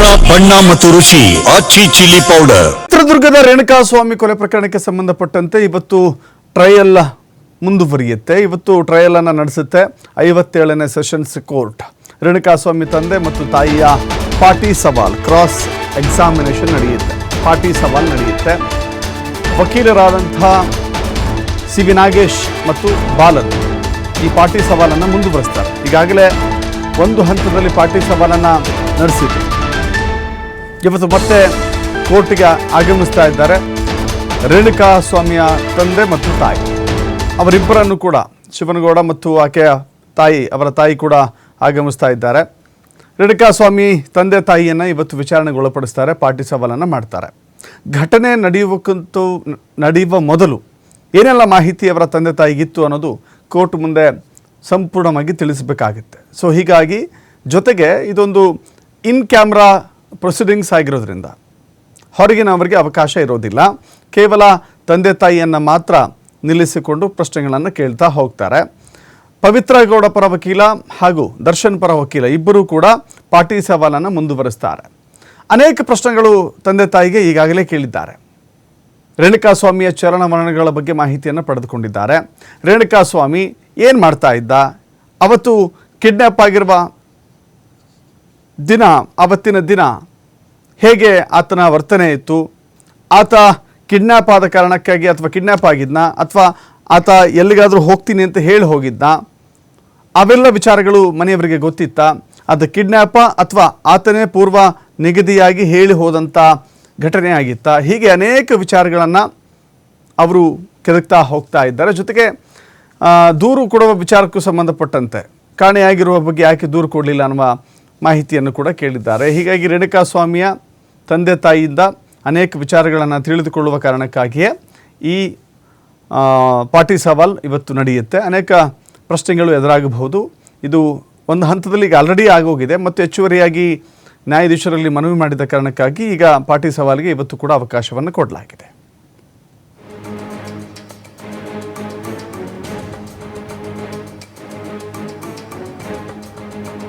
ಖಾರ ಬಣ್ಣ ಮತ್ತು ರುಚಿ ಆಚಿ ಚಿಲ್ಲಿ ಪೌಡರ್. ಚಿತ್ರದುರ್ಗದ ರೇಣುಕಾಸ್ವಾಮಿ ಕೊಲೆ ಪ್ರಕರಣಕ್ಕೆ ಸಂಬಂಧಪಟ್ಟಂತೆ ಇವತ್ತು ಟ್ರಯಲ್ ಮುಂದುವರಿಯುತ್ತೆ. ಇವತ್ತು ಟ್ರಯಲ್ ಅನ್ನು ನಡೆಸುತ್ತೆ 57ನೇ ಸೆಷನ್ಸ್ ಕೋರ್ಟ್. ರೇಣುಕಾಸ್ವಾಮಿ ತಂದೆ ಮತ್ತು ತಾಯಿಯ ಪಾಟಿ ಸವಾಲ್ ಕ್ರಾಸ್ ಎಕ್ಸಾಮಿನೇಷನ್ ನಡೆಯುತ್ತೆ. ಪಾಟಿ ಸವಾಲ್ ನಡೆಯುತ್ತೆ. ವಕೀಲರಾದಂತಹ ಸಿ ವಿ ನಾಗೇಶ್ ಮತ್ತು ಬಾಲನ್ ಈ ಪಾಟಿ ಸವಾಲನ್ನು ಮುಂದುವರಿಸ್ತಾರೆ. ಈಗಾಗಲೇ ಒಂದು ಹಂತದಲ್ಲಿ ಪಾಟಿ ಸವಾಲನ್ನು ನಡೆಸಿದ್ರು. ಇವತ್ತು ಮತ್ತೆ ಕೋರ್ಟ್ಗೆ ಆಗಮಿಸ್ತಾ ಇದ್ದಾರೆ ರೇಣುಕಾಸ್ವಾಮಿಯ ತಂದೆ ಮತ್ತು ತಾಯಿ. ಅವರಿಬ್ಬರನ್ನು ಕೂಡ ಶಿವನಗೌಡ ಮತ್ತು ಆಕೆಯ ತಾಯಿ ಅವರ ತಾಯಿ ಕೂಡ ಆಗಮಿಸ್ತಾ ಇದ್ದಾರೆ. ರೇಣುಕಾಸ್ವಾಮಿ ತಂದೆ ತಾಯಿಯನ್ನು ಇವತ್ತು ವಿಚಾರಣೆಗೆ ಒಳಪಡಿಸ್ತಾರೆ, ಪಾಟಿ ಸವಾಲನ್ನು ಮಾಡ್ತಾರೆ. ಘಟನೆ ನಡೆಯುವ ಮೊದಲು ಏನೆಲ್ಲ ಮಾಹಿತಿ ಅವರ ತಂದೆ ತಾಯಿಗಿತ್ತು ಅನ್ನೋದು ಕೋರ್ಟ್ ಮುಂದೆ ಸಂಪೂರ್ಣವಾಗಿ ತಿಳಿಸಬೇಕಾಗುತ್ತೆ. ಸೊ ಹೀಗಾಗಿ ಜೊತೆಗೆ ಇದೊಂದು ಇನ್ ಕ್ಯಾಮ್ರಾ ಪ್ರೊಸೀಡಿಂಗ್ಸ್ ಆಗಿರೋದ್ರಿಂದ ಹೊರಗಿನವರಿಗೆ ಅವಕಾಶ ಇರೋದಿಲ್ಲ. ಕೇವಲ ತಂದೆ ತಾಯಿಯನ್ನು ಮಾತ್ರ ನಿಲ್ಲಿಸಿಕೊಂಡು ಪ್ರಶ್ನೆಗಳನ್ನು ಕೇಳ್ತಾ ಹೋಗ್ತಾರೆ. ಪವಿತ್ರ ಗೌಡ ಪರ ವಕೀಲ ಹಾಗೂ ದರ್ಶನ್ ಪರ ವಕೀಲ ಇಬ್ಬರೂ ಕೂಡ ಪಾಟಿ ಸವಾಲನ್ನು ಮುಂದುವರಿಸ್ತಾರೆ. ಅನೇಕ ಪ್ರಶ್ನೆಗಳು ತಂದೆ ತಾಯಿಗೆ ಈಗಾಗಲೇ ಕೇಳಿದ್ದಾರೆ. ರೇಣುಕಾಸ್ವಾಮಿಯ ಚಲನವಲನಗಳ ಬಗ್ಗೆ ಮಾಹಿತಿಯನ್ನು ಪಡೆದುಕೊಂಡಿದ್ದಾರೆ. ರೇಣುಕಾಸ್ವಾಮಿ ಏನು ಮಾಡ್ತಾ ಇದ್ದ, ಅವತ್ತು ಕಿಡ್ನ್ಯಾಪ್ ಆಗಿರುವ ದಿನ, ಅವತ್ತಿನ ದಿನ ಹೇಗೆ ಆತನ ವರ್ತನೆ ಇತ್ತು, ಆತ ಕಿಡ್ನ್ಯಾಪ್ ಆದ ಕಾರಣಕ್ಕಾಗಿ ಅಥವಾ ಕಿಡ್ನ್ಯಾಪ್ ಆಗಿದ್ನ ಅಥವಾ ಆತ ಎಲ್ಲಿಗಾದರೂ ಹೋಗ್ತೀನಿ ಅಂತ ಹೇಳಿ ಹೋಗಿದ್ನ, ಅವೆಲ್ಲ ವಿಚಾರಗಳು ಮನೆಯವರಿಗೆ ಗೊತ್ತಿತ್ತ, ಅದು ಕಿಡ್ನ್ಯಾಪ ಅಥವಾ ಆತನೇ ಪೂರ್ವ ನಿಗದಿಯಾಗಿ ಹೇಳಿ ಹೋದಂಥ ಘಟನೆ ಆಗಿತ್ತ, ಹೀಗೆ ಅನೇಕ ವಿಚಾರಗಳನ್ನು ಅವರು ಕೆದಕ್ತಾ ಹೋಗ್ತಾ ಇದ್ದಾರೆ. ಜೊತೆಗೆ ದೂರು ಕೊಡುವ ವಿಚಾರಕ್ಕೂ ಸಂಬಂಧಪಟ್ಟಂತೆ ಕಾಣೆಯಾಗಿರುವ ಬಗ್ಗೆ ಯಾಕೆ ದೂರು ಕೊಡಲಿಲ್ಲ ಅನ್ನುವ ಮಾಹಿತಿಯನ್ನು ಕೂಡ ಕೇಳಿದ್ದಾರೆ. ಹೀಗಾಗಿ ರೇಣುಕಾಸ್ವಾಮಿಯ ತಂದೆ ತಾಯಿಯಿಂದ ಅನೇಕ ವಿಚಾರಗಳನ್ನು ತಿಳಿದುಕೊಳ್ಳುವ ಕಾರಣಕ್ಕಾಗಿಯೇ ಈ ಪಾಟಿ ಸವಾಲ್ ಇವತ್ತು ನಡೆಯುತ್ತೆ. ಅನೇಕ ಪ್ರಶ್ನೆಗಳು ಎದುರಾಗಬಹುದು. ಇದು ಒಂದು ಹಂತದಲ್ಲಿ ಈಗ ಆಲ್ರೆಡಿ ಆಗೋಗಿದೆ ಮತ್ತು ಹೆಚ್ಚುವರಿಯಾಗಿ ನ್ಯಾಯಾಧೀಶರಲ್ಲಿ ಮನವಿ ಮಾಡಿದ ಕಾರಣಕ್ಕಾಗಿ ಈಗ ಪಾಟಿ ಸವಾಲಿಗೆ ಇವತ್ತು ಕೂಡ ಅವಕಾಶವನ್ನು ಕೊಡಲಾಗಿದೆ.